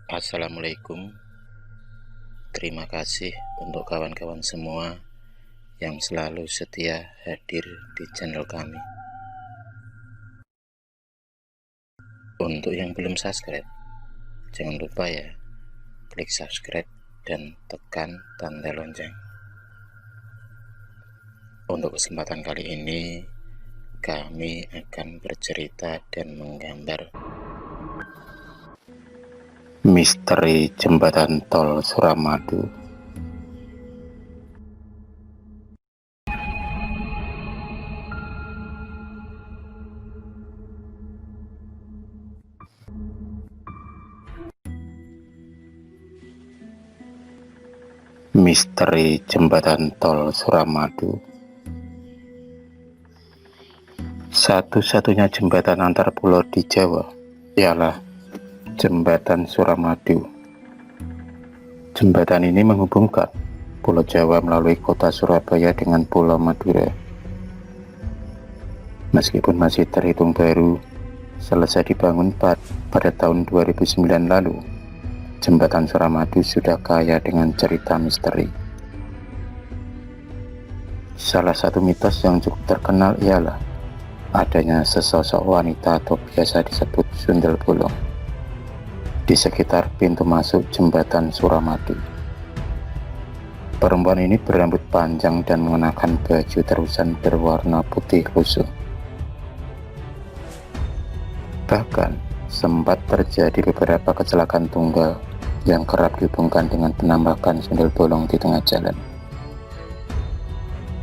Assalamualaikum. Terima kasih untuk kawan-kawan semua yang selalu setia hadir di channel kami. Untuk yang belum subscribe, jangan lupa ya, klik subscribe dan tekan tanda lonceng. Untuk kesempatan kali ini, kami akan bercerita dan menggambar misteri jembatan tol Suramadu. Misteri jembatan tol Suramadu. Satu-satunya jembatan antar pulau di Jawa ialah Jembatan Suramadu. Jembatan ini menghubungkan Pulau Jawa melalui kota Surabaya dengan Pulau Madura. Meskipun masih terhitung baru, selesai dibangun pada tahun 2009 lalu, Jembatan Suramadu sudah kaya dengan cerita misteri. Salah satu mitos yang cukup terkenal ialah adanya sesosok wanita atau biasa disebut sundel bolong di sekitar pintu masuk Jembatan Suramadu. Perempuan ini berambut panjang dan mengenakan baju terusan berwarna putih lusuh. Bahkan sempat terjadi beberapa kecelakaan tunggal yang kerap dihubungkan dengan penampakan sundel bolong di tengah jalan.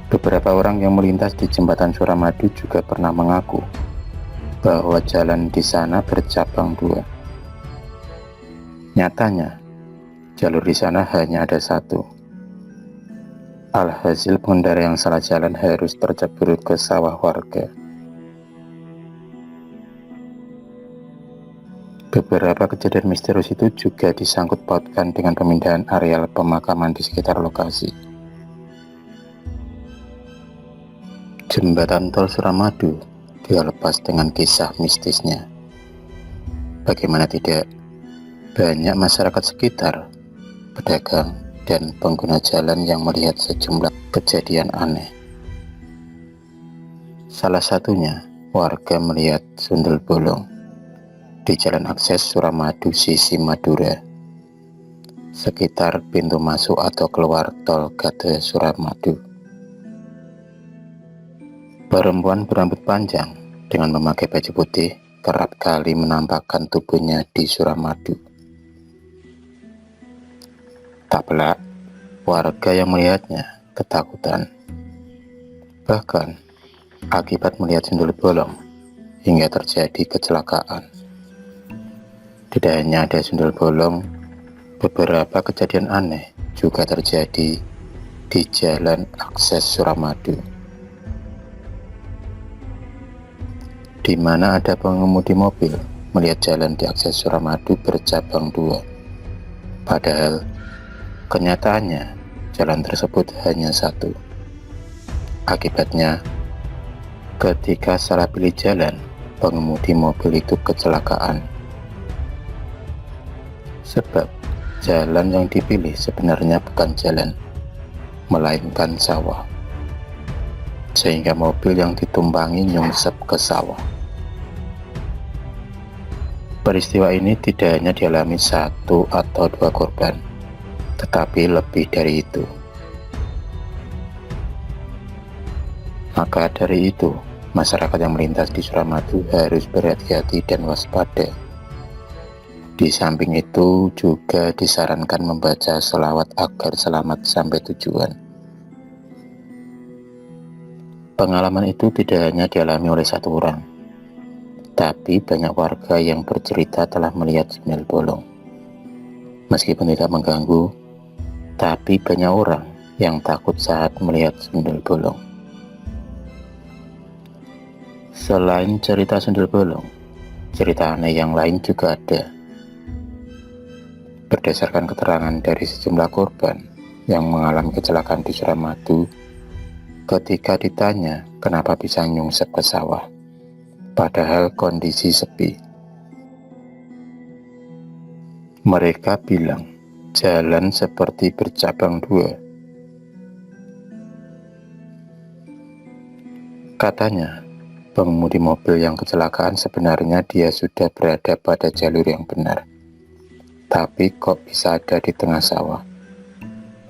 Beberapa orang yang melintas di Jembatan Suramadu juga pernah mengaku bahwa jalan di sana bercabang dua. Nyatanya, jalur di sana hanya ada satu. Alhasil pengendara yang salah jalan harus tercebur ke sawah warga. Beberapa kejadian misterius itu juga disangkut pautkan dengan pemindahan areal pemakaman di sekitar lokasi. Jembatan tol Suramadu dia lepas dengan kisah mistisnya. Bagaimana tidak, banyak masyarakat sekitar, pedagang, dan pengguna jalan yang melihat sejumlah kejadian aneh. Salah satunya, warga melihat sundel bolong di jalan akses Suramadu sisi Madura, sekitar pintu masuk atau keluar tol Gade Suramadu. Perempuan berambut panjang dengan memakai baju putih kerap kali menampakkan tubuhnya di Suramadu. Tak pelak, warga yang melihatnya ketakutan. Bahkan, akibat melihat sundel bolong, hingga terjadi kecelakaan. Tidak hanya ada sundel bolong, beberapa kejadian aneh juga terjadi di jalan akses Suramadu, di mana ada pengemudi mobil melihat jalan di akses Suramadu bercabang dua. Padahal kenyataannya, jalan tersebut hanya satu. Akibatnya, ketika salah pilih jalan, pengemudi mobil itu kecelakaan. Sebab, jalan yang dipilih sebenarnya bukan jalan, melainkan sawah. Sehingga mobil yang ditumpangi nyungsep ke sawah. Peristiwa ini tidak hanya dialami satu atau dua korban, tetapi lebih dari itu. Maka dari itu, masyarakat yang melintas di Suramadu harus berhati-hati dan waspada. Di samping itu juga disarankan membaca selawat agar selamat sampai tujuan. Pengalaman itu tidak hanya dialami oleh satu orang, tapi banyak warga yang bercerita telah melihat sundel bolong. Meskipun tidak mengganggu, tapi banyak orang yang takut saat melihat sundel bolong. Selain cerita sundel bolong, cerita aneh yang lain juga ada. Berdasarkan keterangan dari sejumlah korban yang mengalami kecelakaan di Suramadu, ketika ditanya kenapa bisa nyungsep ke sawah, padahal kondisi sepi. Mereka bilang, jalan seperti bercabang dua. Katanya, pengemudi mobil yang kecelakaan sebenarnya dia sudah berada pada jalur yang benar. Tapi kok bisa ada di tengah sawah?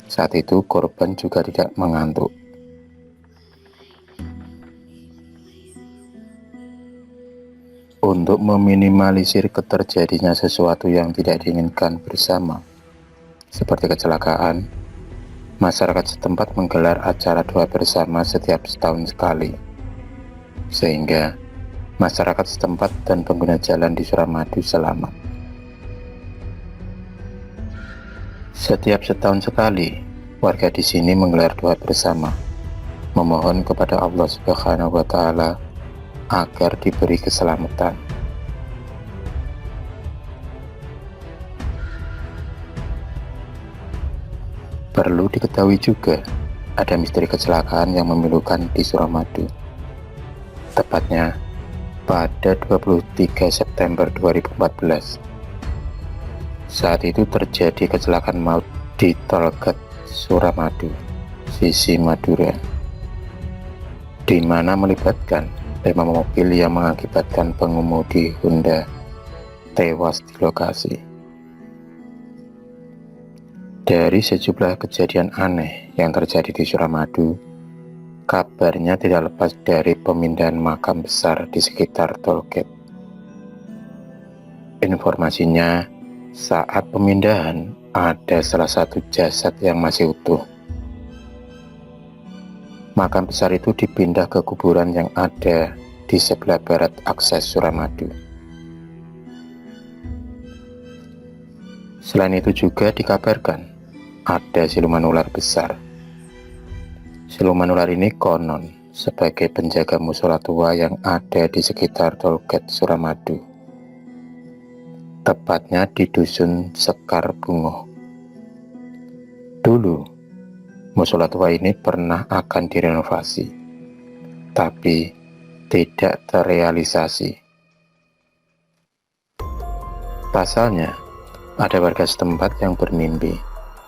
Saat itu korban juga tidak mengantuk. Untuk meminimalisir terjadinya sesuatu yang tidak diinginkan bersama, seperti kecelakaan, masyarakat setempat menggelar acara doa bersama setiap setahun sekali. Sehingga masyarakat setempat dan pengguna jalan di Suramadu selamat. Setiap setahun sekali, warga di sini menggelar doa bersama, memohon kepada Allah Subhanahu wa Ta'ala agar diberi keselamatan. Perlu diketahui juga, ada misteri kecelakaan yang memilukan di Suramadu. Tepatnya pada 23 September 2014. Saat itu terjadi kecelakaan maut di Tolgate Suramadu, sisi Madura, di mana melibatkan 5 mobil yang mengakibatkan pengemudi Honda tewas di lokasi. Dari sejumlah kejadian aneh yang terjadi di Suramadu, kabarnya tidak lepas dari pemindahan makam besar di sekitar Tolgate. Informasinya, saat pemindahan ada salah satu jasad yang masih utuh. Makam besar itu dipindah ke kuburan yang ada di sebelah barat akses Suramadu. Selain itu juga dikabarkan ada siluman ular besar. Siluman ular ini konon sebagai penjaga musola tua yang ada di sekitar Tolgate Suramadu, tepatnya di dusun Sekar Bungo. Dulu musola tua ini pernah akan direnovasi, tapi tidak terrealisasi. Pasalnya, ada warga setempat yang bermimpi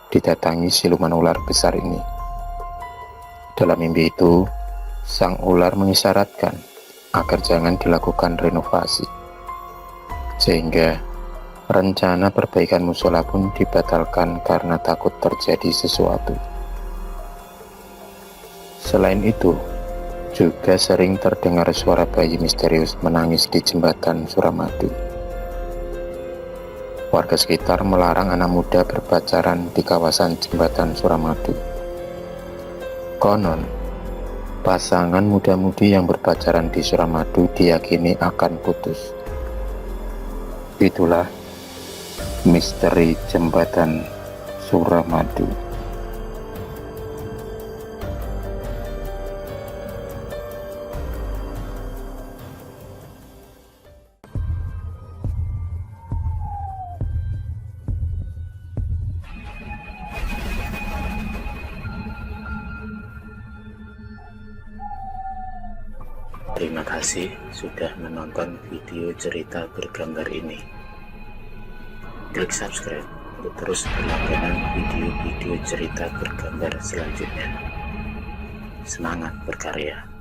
didatangi siluman ular besar ini. Dalam mimpi itu, sang ular mengisyaratkan agar jangan dilakukan renovasi, sehingga rencana perbaikan musola pun dibatalkan karena takut terjadi sesuatu. Selain itu, juga sering terdengar suara bayi misterius menangis di jembatan Suramadu. Warga sekitar melarang anak muda berpacaran di kawasan jembatan Suramadu. Konon, pasangan muda-mudi yang berpacaran di Suramadu diyakini akan putus. Itulah misteri jembatan Suramadu. Terima kasih sudah menonton video cerita bergambar ini. Klik subscribe untuk terus berlangganan video-video cerita bergambar selanjutnya. Semangat berkarya.